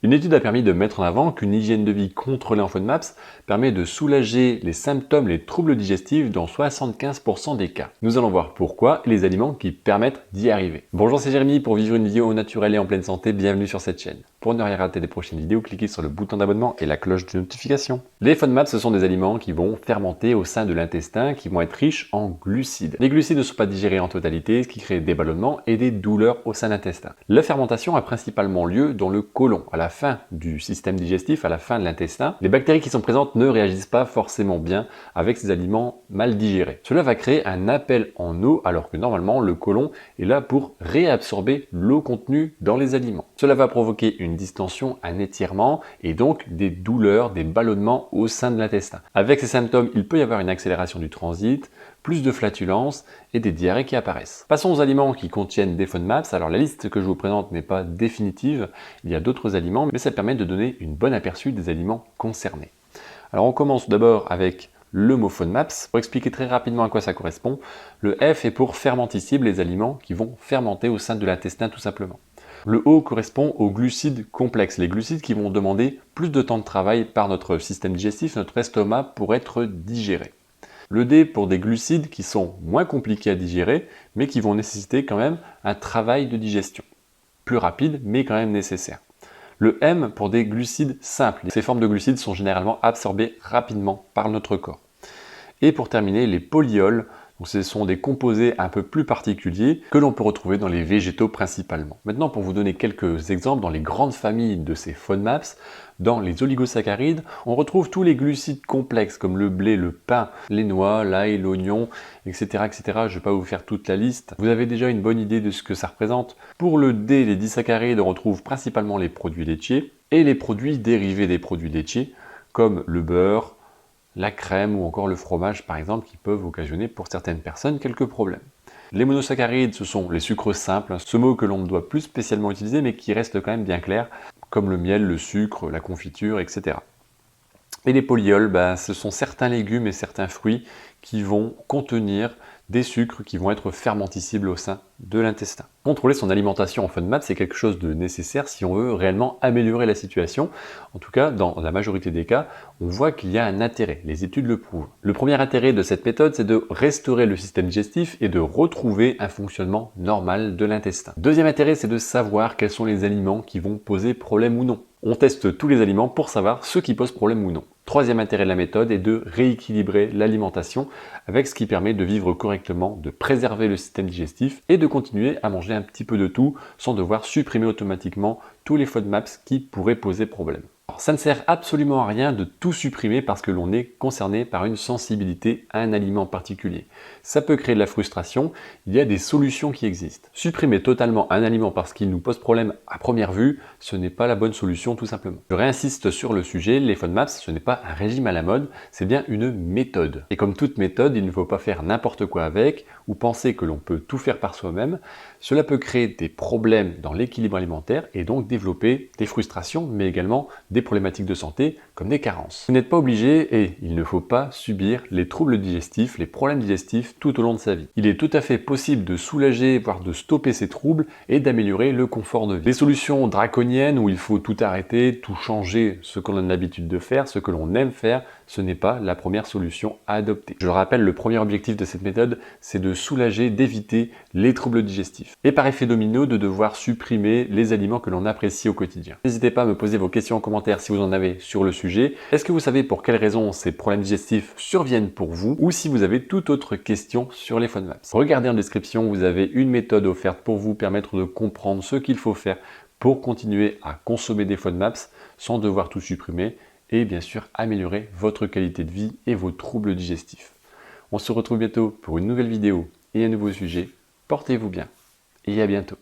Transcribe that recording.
Une étude a permis de mettre en avant qu'une hygiène de vie contrôlée en FODMAPS permet de soulager les symptômes, les troubles digestifs dans 75% des cas. Nous allons voir pourquoi et les aliments qui permettent d'y arriver. Bonjour, c'est Jérémy pour vivre une vie au naturel et en pleine santé, bienvenue sur cette chaîne. Pour ne rien rater des prochaines vidéos, cliquez sur le bouton d'abonnement et la cloche de notification. Les FODMAPS, ce sont des aliments qui vont fermenter au sein de l'intestin, qui vont être riches en glucides. Les glucides ne sont pas digérés en totalité, ce qui crée des ballonnements et des douleurs au sein de l'intestin. La fermentation a principalement lieu dans le côlon, à la fin du système digestif, à la fin de l'intestin. Les bactéries qui sont présentes ne réagissent pas forcément bien avec ces aliments mal digérés. Cela va créer un appel en eau alors que normalement le côlon est là pour réabsorber l'eau contenue dans les aliments. Cela va provoquer une distension, un étirement et donc des douleurs, des ballonnements au sein de l'intestin. Avec ces symptômes, il peut y avoir une accélération du transit, plus de flatulences et des diarrhées qui apparaissent. Passons aux aliments qui contiennent des FODMAPS. Alors la liste que je vous présente n'est pas définitive, il y a d'autres aliments, mais ça permet de donner une bonne aperçu des aliments concernés. Alors on commence d'abord avec le mot FODMAPS. Pour expliquer très rapidement à quoi ça correspond, le F est pour fermenticible, les aliments qui vont fermenter au sein de l'intestin tout simplement. Le O correspond aux glucides complexes, les glucides qui vont demander plus de temps de travail par notre système digestif, notre estomac, pour être digérés. Le D pour des glucides qui sont moins compliqués à digérer, mais qui vont nécessiter quand même un travail de digestion. Plus rapide, mais quand même nécessaire. Le M pour des glucides simples. Ces formes de glucides sont généralement absorbées rapidement par notre corps. Et pour terminer, les polyols. Donc ce sont des composés un peu plus particuliers que l'on peut retrouver dans les végétaux principalement. Maintenant, pour vous donner quelques exemples dans les grandes familles de ces FODMAPS, dans les oligosaccharides, on retrouve tous les glucides complexes comme le blé, le pain, les noix, l'ail, l'oignon, etc., etc. Je ne vais pas vous faire toute la liste. Vous avez déjà une bonne idée de ce que ça représente. Pour le D, les disaccharides, on retrouve principalement les produits laitiers et les produits dérivés des produits laitiers comme le beurre, la crème ou encore le fromage par exemple qui peuvent occasionner pour certaines personnes quelques problèmes. Les monosaccharides, ce sont les sucres simples, ce mot que l'on ne doit plus spécialement utiliser mais qui reste quand même bien clair, comme le miel, le sucre, la confiture, etc. Et les polyols, ce sont certains légumes et certains fruits qui vont contenir des sucres qui vont être fermenticibles au sein de l'intestin. Contrôler son alimentation en FODMAPS, c'est quelque chose de nécessaire si on veut réellement améliorer la situation. En tout cas, dans la majorité des cas, on voit qu'il y a un intérêt. Les études le prouvent. Le premier intérêt de cette méthode, c'est de restaurer le système digestif et de retrouver un fonctionnement normal de l'intestin. Deuxième intérêt, c'est de savoir quels sont les aliments qui vont poser problème ou non. On teste tous les aliments pour savoir ce qui pose problème ou non. Troisième intérêt de la méthode est de rééquilibrer l'alimentation avec ce qui permet de vivre correctement, de préserver le système digestif et de continuer à manger un petit peu de tout sans devoir supprimer automatiquement tous les FODMAPS qui pourraient poser problème. Alors, ça ne sert absolument à rien de tout supprimer parce que l'on est concerné par une sensibilité à un aliment particulier. Ça peut créer de la frustration, il y a des solutions qui existent. Supprimer totalement un aliment parce qu'il nous pose problème à première vue, ce n'est pas la bonne solution tout simplement. Je réinsiste sur le sujet, les FODMAPS, ce n'est pas un régime à la mode, c'est bien une méthode. Et comme toute méthode, il ne faut pas faire n'importe quoi avec ou penser que l'on peut tout faire par soi-même. Cela peut créer des problèmes dans l'équilibre alimentaire et donc développer des frustrations, mais également des problématiques de santé comme des carences. Vous n'êtes pas obligé et il ne faut pas subir les troubles digestifs, les problèmes digestifs tout au long de sa vie. Il est tout à fait possible de soulager, voire de stopper ces troubles et d'améliorer le confort de vie. Les solutions draconiennes où il faut tout arrêter, tout changer, ce qu'on a l'habitude de faire, ce que l'on aime faire, ce n'est pas la première solution à adopter. Je le rappelle, le premier objectif de cette méthode, c'est de soulager, d'éviter les troubles digestifs. Et par effet domino, de devoir supprimer les aliments que l'on apprécie au quotidien. N'hésitez pas à me poser vos questions en commentaire si vous en avez sur le sujet. Est-ce que vous savez pour quelles raisons ces problèmes digestifs surviennent pour vous ou si vous avez toute autre question sur les FODMAPS. Regardez en description, vous avez une méthode offerte pour vous permettre de comprendre ce qu'il faut faire pour continuer à consommer des FODMAPS sans devoir tout supprimer et bien sûr améliorer votre qualité de vie et vos troubles digestifs. On se retrouve bientôt pour une nouvelle vidéo et un nouveau sujet. Portez-vous bien et à bientôt.